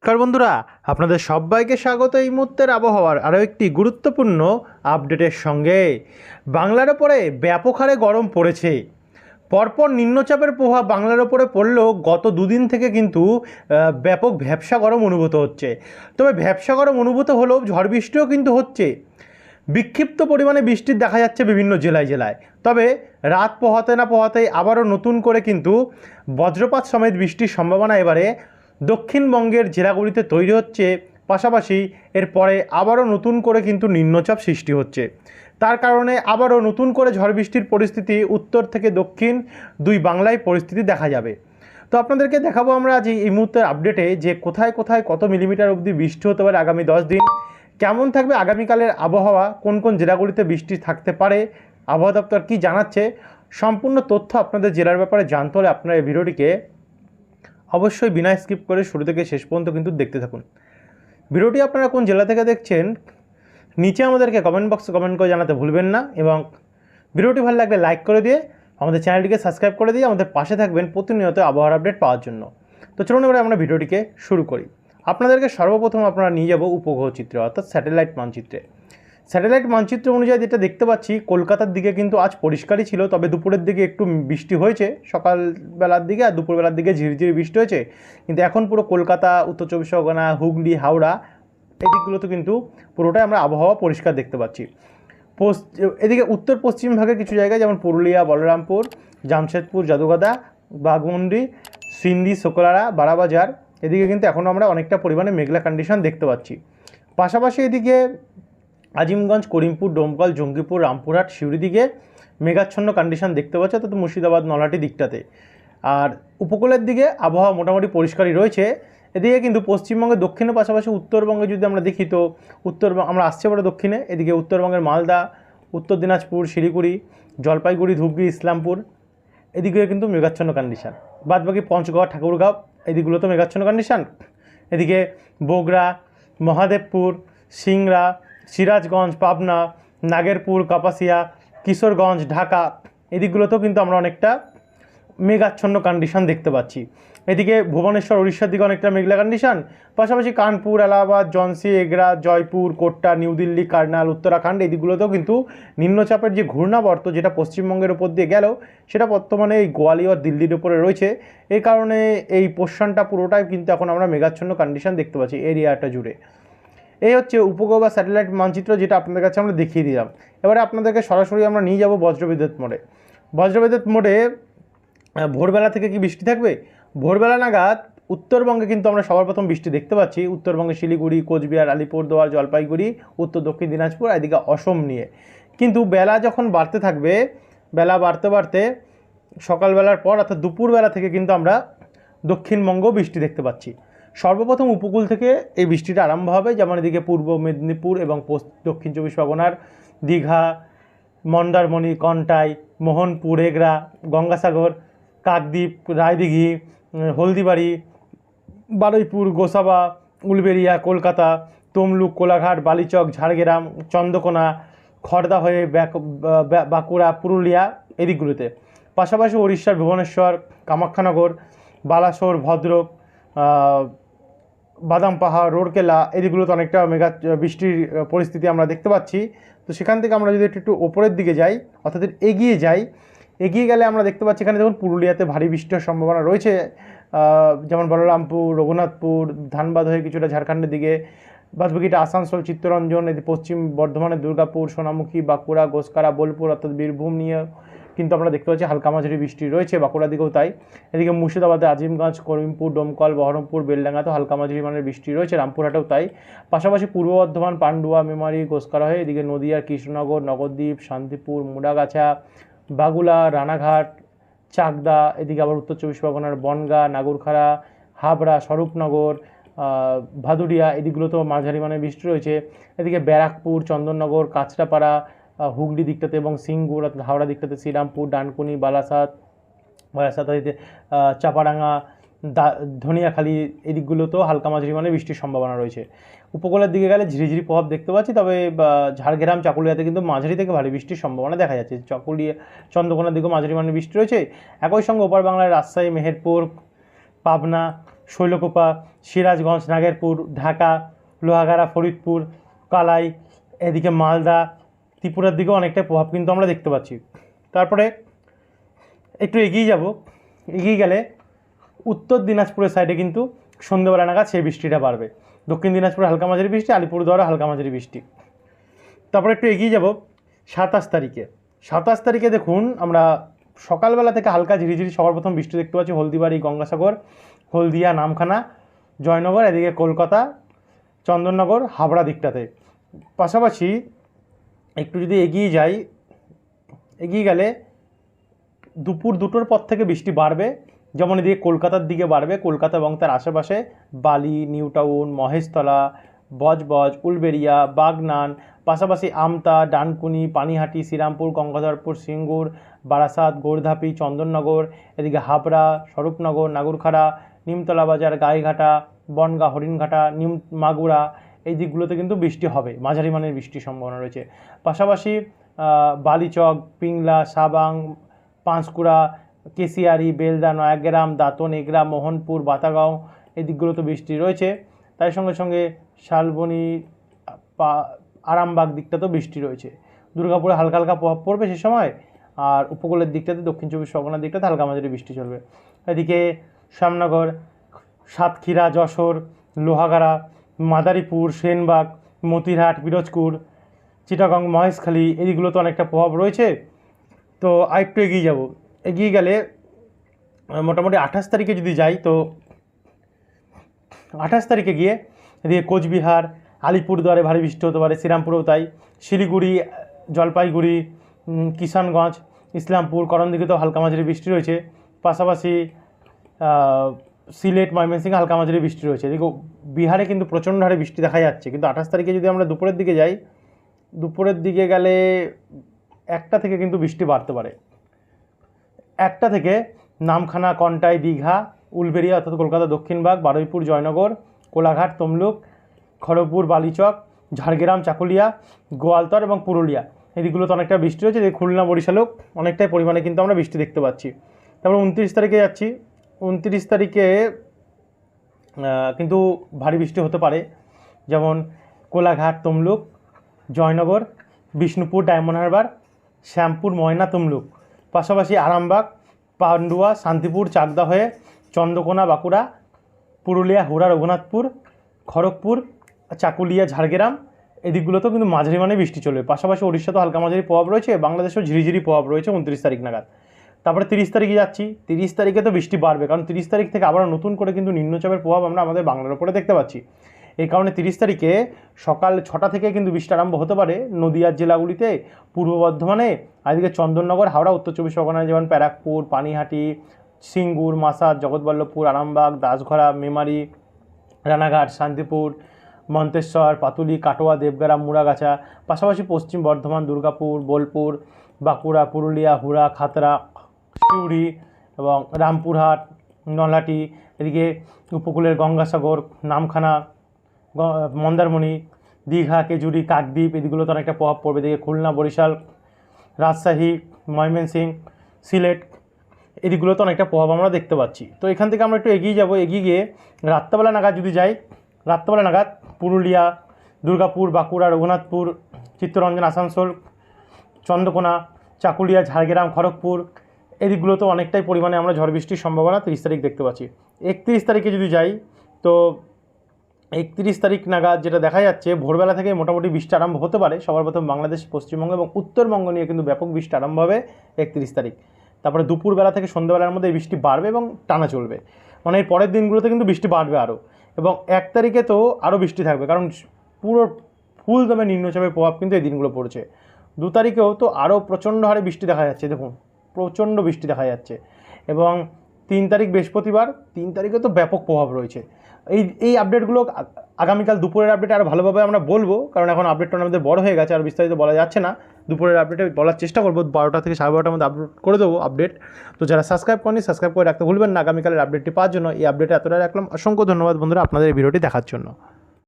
নমস্কার বন্ধুরা, আপনাদের সবাইকে স্বাগত এই মুহূর্তের আবহাওয়ার আরও একটি গুরুত্বপূর্ণ আপডেটের সঙ্গে। বাংলার ওপরে ব্যাপক হারে গরম পড়েছে। পরপর নিম্নচাপের প্রভাব বাংলার ওপরে পড়লেও গত দুদিন থেকে কিন্তু ব্যাপক ভ্যাপসা গরম অনুভূত হচ্ছে। তবে ভ্যাপসা গরম অনুভূত হলেও ঝড় বৃষ্টিও কিন্তু হচ্ছে। বিক্ষিপ্ত পরিমাণে বৃষ্টির দেখা যাচ্ছে বিভিন্ন জেলায়। তবে রাত পোহাতে না পোহাতেই আবারও নতুন করে কিন্তু বজ্রপাত সমেত বৃষ্টির সম্ভাবনা এবারে দক্ষিণবঙ্গের জেলাগুলিতে তৈরি হচ্ছে। পাশাপাশি এরপরে আবারও নতুন করে কিন্তু নিম্নচাপ সৃষ্টি হচ্ছে। তার কারণে আবারও নতুন করে ঝড় বৃষ্টির পরিস্থিতি উত্তর থেকে দক্ষিণ দুই বাংলায় পরিস্থিতি দেখা যাবে। তো আপনাদেরকে দেখাবো আমরা আজ এই মুহূর্তের আপডেটে যে কোথায় কোথায় কত মিলিমিটার অবধি বৃষ্টি হতে পারে আগামী 10 দিন, কেমন থাকবে আগামীকালের আবহাওয়া, কোন কোন জেলাগুলিতে বৃষ্টি থাকতে পারে, আবহাওয়া দপ্তর কী জানাচ্ছে। সম্পূর্ণ তথ্য আপনাদের জেলার ব্যাপারে জানতে হলে আপনারা এই ভিডিওটিকে অবশ্যই বিনা স্কিপ করে শুরু থেকে শেষ পর্যন্ত কিন্তু দেখতে থাকুন। ভিডিওটি আপনারা কোন জেলা থেকে দেখছেন নিচে আমাদেরকে কমেন্ট বক্সে কমেন্ট করে জানাতে ভুলবেন না, এবং ভিডিওটি ভালো লাগলে লাইক করে দিয়ে আমাদের চ্যানেলটিকে সাবস্ক্রাইব করে দিয়ে আমাদের পাশে থাকবেন প্রতিনিয়ত আবহাওয়ার আপডেট পাওয়ার জন্য। তো চলুন এবারে আমরা ভিডিওটিকে শুরু করি। আপনাদেরকে সর্বপ্রথম আপনারা নিয়ে যাব উপগ্রহ চিত্রে, অর্থাৎ স্যাটেলাইট মানচিত্রে। স্যাটেলাইট মানচিত্র অনুযায়ী যেটা দেখতে পাচ্ছি, কলকাতার দিকে কিন্তু আজ পরিষ্কারই ছিল, তবে দুপুরের দিকে একটু বৃষ্টি হয়েছে, সকালবেলার দিকে আর দুপুরবেলার দিকে ঝিরিঝিরি বৃষ্টি হয়েছে। কিন্তু এখন পুরো কলকাতা, উত্তর চব্বিশ পরগনা, হুগলি, হাওড়া এদিকগুলোতে কিন্তু পুরোটাই আমরা আবহাওয়া পরিষ্কার দেখতে পাচ্ছি। এদিকে উত্তর পশ্চিম ভাগের কিছু জায়গায় যেমন পুরুলিয়া, বলরামপুর, জামশেদপুর, জাদুগাদা, বাঘমুন্ডি, সিন্ধি, সকলারা, বারাবাজার এদিকে কিন্তু এখনও আমরা অনেকটা পরিমাণে মেঘলা কন্ডিশন দেখতে পাচ্ছি। পাশাপাশি এদিকে আজিমগঞ্জ, করিমপুর, ডোমকল, জঙ্গিপুর, রামপুরহাট, সিউড়ি দিকে মেঘাচ্ছন্ন কন্ডিশন দেখতে পাচ্ছি, অর্থাৎ মুর্শিদাবাদ, নলহাটি দিকটাতে। আর উপকূলের দিকে আবহাওয়া মোটামুটি পরিষ্কারই রয়েছে। এদিকে কিন্তু পশ্চিমবঙ্গের দক্ষিণের পাশাপাশি উত্তরবঙ্গে যদি আমরা দেখি, তো আমরা আসছে বড় দক্ষিণে, এদিকে উত্তরবঙ্গের মালদা, উত্তর দিনাজপুর, শিলিগুড়ি, জলপাইগুড়ি, ধূপগুড়ি, ইসলামপুর এদিকে কিন্তু মেঘাচ্ছন্ন কন্ডিশন। বাদবাকি পঞ্চগড়, ঠাকুরগাঁও এদিকগুলোতে মেঘাচ্ছন্ন কন্ডিশন। এদিকে বগুড়া, মহাদেবপুর, সিংড়া, সিরাজগঞ্জ, পাবনা, নাগেরপুর, কাপাসিয়া, কিশোরগঞ্জ, ঢাকা এদিকগুলোতেও কিন্তু আমরা অনেকটা মেঘাচ্ছন্ন কন্ডিশন দেখতে পাচ্ছি। এদিকে ভুবনেশ্বর, উড়িষ্যার দিকে অনেকটা মেঘলা কন্ডিশন। পাশাপাশি কানপুর, এলাহাবাদ, ঝাঁসি, এগরা, জয়পুর, কোট্টা, নিউ দিল্লি, কার্নাল, উত্তরাখণ্ড এদিকগুলোতেও কিন্তু নিম্নচাপের যে ঘূর্ণাবর্ত যেটা পশ্চিমবঙ্গের উপর দিয়ে গেল, সেটা বর্তমানে এই গোয়ালিয়র, দিল্লির উপরে রয়েছে। এই কারণে এই পোর্শনটা পুরোটাই কিন্তু এখন আমরা মেঘাচ্ছন্ন কন্ডিশন দেখতে পাচ্ছি এরিয়াটা জুড়ে। এই হচ্ছে উপগ্রহ বা স্যাটেলাইট মানচিত্র, যেটা আপনাদের কাছে আমরা দেখিয়ে দিলাম। এবারে আপনাদেরকে সরাসরি আমরা নিয়ে যাব বজ্রবিদ্যুৎ মোডে। বজ্রবিদ্যুৎ মোডে ভোরবেলা থেকে কি বৃষ্টি থাকবে? ভোরবেলা নাগাদ উত্তরবঙ্গে কিন্তু আমরা সবার প্রথম বৃষ্টি দেখতে পাচ্ছি। উত্তরবঙ্গে শিলিগুড়ি, কোচবিহার, আলিপুরদুয়ার, জলপাইগুড়ি, উত্তর দক্ষিণ দিনাজপুর, এদিকে অসম নিয়ে। কিন্তু বেলা যখন বাড়তে থাকবে, বেলা বাড়তে বাড়তে সকালবেলার পর অর্থাৎ দুপুরবেলা থেকে কিন্তু আমরা দক্ষিণবঙ্গ বৃষ্টি দেখতে পাচ্ছি। সর্বপ্রথম উপকূল থেকে এই বৃষ্টিটা আরম্ভ হবে, যেমন এদিকে পূর্ব মেদিনীপুর এবং দক্ষিণ চব্বিশ পরগনার দীঘা, মন্দারমণি, কন্টাই, মোহনপুর, এগরা, গঙ্গাসাগর, কাকদ্বীপ, রায়দিঘি, হলদিবাড়ি, বারুইপুর, গোসাবা, উলবেড়িয়া, কলকাতা, তমলুক, কোলাঘাট, বালিচক, ঝাড়গ্রাম, চন্দ্রকোনা, খড়দা হয়ে বাঁকুড়া, পুরুলিয়া এদিকগুলোতে। পাশাপাশি উড়িষ্যার ভুবনেশ্বর, কামাখ্যানগর, বালাসোর, ভদ্রক, বাদাম পাহাড়, রোরকেলা এদিকগুলোতে অনেকটা বৃষ্টির পরিস্থিতি আমরা দেখতে পাচ্ছি। তো সেখান থেকে আমরা যদি একটু ওপরের দিকে যাই, অর্থাৎ এগিয়ে গেলে আমরা দেখতে পাচ্ছি এখানে দেখুন পুরুলিয়াতে ভারী বৃষ্টির সম্ভাবনা রয়েছে, যেমন বলরামপুর, রঘুনাথপুর, ধানবাদ হয়ে কিছুটা ঝাড়খণ্ডের দিকে, বাদবাকিটা আসানসোল, চিত্তরঞ্জন, এদিকে পশ্চিম বর্ধমানের দুর্গাপুর, সোনামুখী, বাঁকুড়া, গোসকারা, বোলপুর অর্থাৎ বীরভূম নিয়ে কিন্তু আমরা দেখতে পাচ্ছি হালকা মাঝারি বৃষ্টি রয়েছে। বাঁকুড়ার দিকেও তাই। এদিকে মুর্শিদাবাদে আজিমগঞ্জ, করিমপুর, ডোমকল, বহরমপুর, বেলডাঙ্গাতেও হালকা মাঝারি মানের বৃষ্টি রয়েছে, রামপুরহাটেও তাই। পাশাপাশি পূর্ব বর্ধমান, পান্ডুয়া, মেমারি, গোসকারা হয়ে এদিকে নদিয়ার কৃষ্ণনগর, নবদ্বীপ, শান্তিপুর, মুড়াগাছা, বাগুলা, রানাঘাট, চাকদা, এদিকে আবার উত্তর চব্বিশ পরগনার বনগাঁ, নাগরখাড়া, হাবড়া, স্বরূপনগর, ভাদুরিয়া এদিকগুলোতেও মাঝারি মানের বৃষ্টি রয়েছে। এদিকে ব্যারাকপুর, চন্দননগর, কাঁচরাপাড়া, হুগলি দিকটাতে এবং সিঙ্গুর অর্থাৎ হাওড়া দিকটাতে শ্রীরামপুর, ডানকুনি, বারাসাত চাপাডাঙ্গা, ধনিয়াখালী এদিকগুলোতেও হালকা মাঝারি মানের বৃষ্টির সম্ভাবনা রয়েছে। উপকূলের দিকে গেলে ঝিরিঝিরি প্রভাব দেখতে পাচ্ছি, তবে ঝাড়গ্রাম, চাকুলিয়াতে কিন্তু মাঝারি থেকে ভারী বৃষ্টির সম্ভাবনা দেখা যাচ্ছে। চন্দ্রকোনার দিকেও মাঝারি মানের বৃষ্টি রয়েছে। একই সঙ্গে ওপার বাংলার রাজশাহী, মেহেরপুর, পাবনা, শৈলকুপা, সিরাজগঞ্জ, নাগেরপুর, ঢাকা, লোহাগাড়া, ফরিদপুর, কালাই, এদিকে মালদা, ত্রিপুরার দিকেও অনেকটা প্রভাব কিন্তু আমরা দেখতে পাচ্ছি। তারপরে একটু এগিয়ে যাব, এগিয়ে গেলে উত্তর দিনাজপুরের সাইডে কিন্তু সন্ধ্যেবেলা নাগাদ সেই বৃষ্টিটা বাড়বে। দক্ষিণ দিনাজপুরে হালকা মাঝারি বৃষ্টি, আলিপুরদুয়ারে হালকা মাঝারি বৃষ্টি। তারপরে একটু এগিয়ে যাব 27 তারিখে। 27 তারিখে দেখুন আমরা সকালবেলা থেকে হালকা ঝিরিঝিরি সবার প্রথম বৃষ্টি দেখতে পাচ্ছি হলদিবাড়ি, গঙ্গাসাগর, হলদিয়া, নামখানা, জয়নগর, এদিকে কলকাতা, চন্দননগর, হাবড়া দিকটাতে। পাশাপাশি একটু যদি এগিয়ে যাই, এগিয়ে গেলে দুপুর 2টোর পর থেকে বৃষ্টি বাড়বে। যেমন এদিকে কলকাতার দিকে বাড়বে, কলকাতা এবং তার আশেপাশে বালি, নিউ টাউন, মহেশতলা, বজবজ, উলবেড়িয়া, বাগনান, পাশাপাশি আমতা, ডানকুনি, পানিহাটি, শ্রীরামপুর, গঙ্গাধরপুর, সিঙ্গুর, বারাসাত, গোর্ধাপি, চন্দননগর, এদিকে হাবড়া, স্বরূপনগর, নাগুরখাড়া, নিমতলা বাজার, গাইঘাটা, বনগাঁ, হরিণঘাটা, মাগুরা, এই দিকগুলোতে কিন্তু বৃষ্টি হবে, মাঝারি মানের বৃষ্টির সম্ভাবনা রয়েছে। পাশাপাশি বালিচক, পিংলা, সাবাং, পাঁশকুড়া, কেশিয়ারি, বেলদা, নয়াগ্রাম, দাঁতন, এগরা, মোহনপুর, বাতাগাঁও, এই দিকগুলোতে বৃষ্টি রয়েছে। তার সঙ্গে সঙ্গে শালবনি, আরামবাগ দিকটাতেও বৃষ্টি রয়েছে। দুর্গাপুরে হালকা হালকা প্রভাব পড়বে সে সময়। আর উপকূলের দিকটাতে, দক্ষিণ 24 পরগনার দিকটাতে হালকা মাঝারি বৃষ্টি চলবে। এদিকে শ্যামনগর, সাতক্ষীরা, যশোর, লোহাগাড়া, মাদারীপুর, সেনবাগ, মতিরহাট, পিরোজপুর, চিটাগং, মহেশখালী, এইগুলোতে অনেকটা প্রভাব রয়েছে। তো আরেকটু এগিয়ে যাব, এগিয়ে গেলে মোটামুটি 28 তারিখে যদি যাই, তো 28 তারিখে গিয়ে এদিকে কোচবিহার, আলিপুরদুয়ারে ভারী বৃষ্টি হতে পারে, শ্রীরামপুরেও তাই, শিলিগুড়ি, জলপাইগুড়ি, কিষানগঞ্জ, ইসলামপুর, করণদিঘিতেও হালকা মাঝারি বৃষ্টি রয়েছে। পাশাপাশি সিলেট, ময়মনসিংহে হালকা মাঝারি বৃষ্টি রয়েছে। এদিকে বিহারে কিন্তু প্রচণ্ড হারে বৃষ্টি দেখা যাচ্ছে। কিন্তু 28 তারিখে যদি আমরা দুপুরের দিকে যাই, দুপুরের দিকে গেলে 1টা থেকে কিন্তু বৃষ্টি বাড়তে পারে। 1টা থেকে নামখানা, কন্টাই, দীঘা, উলবেড়িয়া অর্থাৎ কলকাতা দক্ষিণভাগ, বারুইপুর, জয়নগর, কোলাঘাট, তমলুক, খড়গপুর, বালিচক, ঝাড়গ্রাম, চাকুলিয়া, গোয়ালতর এবং পুরুলিয়া, এদিকগুলোতে অনেকটা বৃষ্টি রয়েছে। খুলনা, বরিশালেও অনেকটাই পরিমাণে কিন্তু আমরা বৃষ্টি দেখতে পাচ্ছি। তারপর 29 তারিখে যাচ্ছি। 29 তারিখে কিন্তু ভারী বৃষ্টি হতে পারে। যেমন কোলাঘাট, তমলুক, জয়নগর, বিষ্ণুপুর, ডায়মন্ড হারবার, শ্যামপুর, ময়না, তমলুক, পাশাপাশি আরামবাগ, পান্ডুয়া, শান্তিপুর, চাকদা হয়ে চন্দ্রকোনা, বাঁকুড়া, পুরুলিয়া, হুড়া, রঘুনাথপুর, খড়গপুর, চাকুলিয়া, ঝাড়গ্রাম, এদিকগুলোতেও কিন্তু মাঝারি মানে বৃষ্টি চলবে। পাশাপাশি ওড়িশাতেও হালকা মাঝারি প্রভাব রয়েছে, বাংলাদেশেও ঝিরিঝিরি প্রভাব রয়েছে 29 তারিখ নাগাদ। তারপরে 30 তারিখে যাচ্ছি। 30 তারিখে তো বৃষ্টি বাড়বে, কারণ 30 তারিখ থেকে আবার নতুন করে কিন্তু নিম্নচাপের প্রভাব আমরা আমাদের বাংলার উপরে দেখতে পাচ্ছি। এই কারণে 30 তারিখে সকাল 6টা থেকে কিন্তু বৃষ্টি আরম্ভ হতে পারে নদিয়ার জেলাগুলিতে, পূর্ব বর্ধমানে, আর এদিকে চন্দননগর, হাওড়া, উত্তর 24 পরগনায় যেমন ব্যারাকপুর, পানিহাটি, সিঙ্গুর, মাসাদ, জগৎবল্লভপুর, আরামবাগ, দাসঘরা, মেমারি, রানাঘাট, শান্তিপুর, মন্তেশ্বর, পাতুলি, কাটোয়া, দেবগ্রাম, মুড়াগাছা, পাশাপাশি পশ্চিম বর্ধমান, দুর্গাপুর, বোলপুর, বাঁকুড়া, পুরুলিয়া, হুড়া, খাতড়া, সিউড়ি এবং রামপুরহাট, নলহাটি, এদিকে উপকূলের গঙ্গাসাগর, নামখানা, মন্দারমণি, দীঘা, কেজুরি, কাকদ্বীপ, এদিকগুলোতে অনেকটা প্রভাব পড়বে। এদিকে খুলনা, বরিশাল, রাজশাহী, ময়মনসিংহ, সিলেট, এদিকগুলোতে অনেকটা প্রভাব আমরা দেখতে পাচ্ছি। তো এখান থেকে আমরা একটু এগিয়ে যাব, এগিয়ে গিয়ে রাত্রেবেলা নাগাদ যদি যাই, রাত্রেবেলা নাগাদ পুরুলিয়া, দুর্গাপুর, বাঁকুড়া, রঘুনাথপুর, চিত্তরঞ্জন, আসানসোল, চন্দ্রকোনা, চাকুলিয়া, ঝাড়গ্রাম, খড়গপুর, এদিকগুলোতেও অনেকটাই পরিমাণে আমরা ঝড় বৃষ্টির সম্ভাবনা 30 তারিখ দেখতে পাচ্ছি। 31 তারিখে যদি যাই, তো 31 তারিখ নাগাদ যেটা দেখা যাচ্ছে, ভোরবেলা থেকে মোটামুটি বৃষ্টি আরম্ভ হতে পারে। সবার প্রথম বাংলাদেশ, পশ্চিমবঙ্গ এবং উত্তরবঙ্গ নিয়ে কিন্তু ব্যাপক বৃষ্টি আরম্ভ হবে 31 তারিখ। তারপরে দুপুরবেলা থেকে সন্ধ্যাবেলার মধ্যে এই বৃষ্টি বাড়বে এবং টানা চলবে, মানে এর পরের দিনগুলোতে কিন্তু বৃষ্টি বাড়বে আরও। এবং 1 তারিখে তো আরও বৃষ্টি থাকবে, কারণ পুরো ফুল দমে নিম্নচাপের প্রভাব কিন্তু এই দিনগুলো পড়ছে। 2 তারিখেও তো আরও প্রচণ্ড হারে বৃষ্টি দেখা যাচ্ছে, দেখুন প্রচণ্ড বৃষ্টি দেখা যাচ্ছে। এবং 3 তারিখ বৃহস্পতিবার, 3 তারিখে তো ব্যাপক প্রভাব রয়েছে। এই আপডেটগুলো আগামীকাল দুপুরের আপডেটে আরও ভালোভাবে আমরা বলবো, কারণ এখন আপডেটটা আমাদের বড় হয়ে গেছে, আর বিস্তারিত বলা যাচ্ছে না। দুপুরের আপডেটে বলার চেষ্টা করবো, 12টা থেকে 12:30টার মধ্যে আপলোড করে দেবো আপডেট। তো যারা সাবস্ক্রাইব করেনি, সাবস্ক্রাইব করে রাখতে ভুলবেন না আগামীকালের আপডেটটি পাওয়ার জন্য। এই আপডেটে এতটাই রাখলাম। অসংখ্য ধন্যবাদ বন্ধুরা আপনাদের এই ভিডিওটি দেখার জন্য।